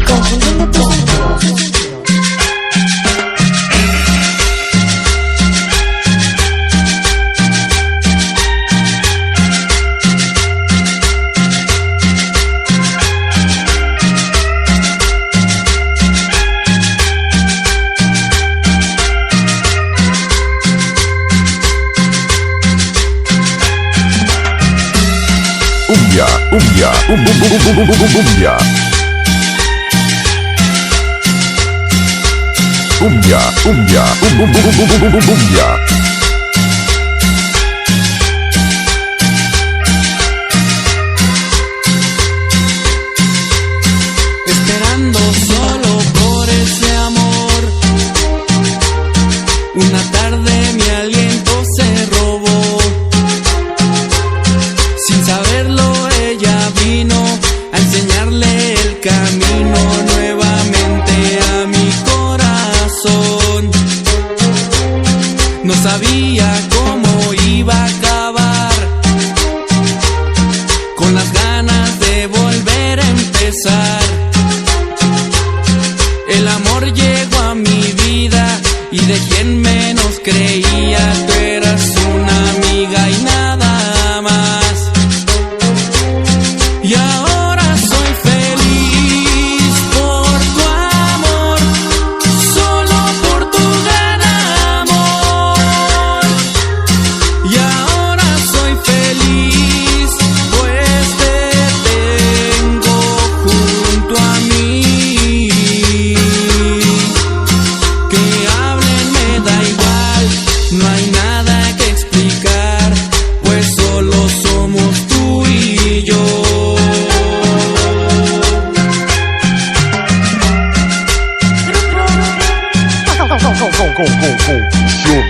Confundiendo tus sentidos. Umbia, umbia. Umbia. Esperando solo por ese amor. Una tarde mi aliento se robó. Sin saberlo ella vino a enseñarle el camino nuevamente a mi corazón. No sabía cómo iba a acabar, con las ganas de volver a empezar. El amor llegó a mi vida y de quien menos creía. Tú eras una amiga y nada más. Y ahora soy feliz por tu amor, solo por tu gran amor. Y ahora soy feliz, pues te tengo junto a mí. Que hablen me da igual, no hay nada que explicar, pues solo somos tú y yo. Confusión.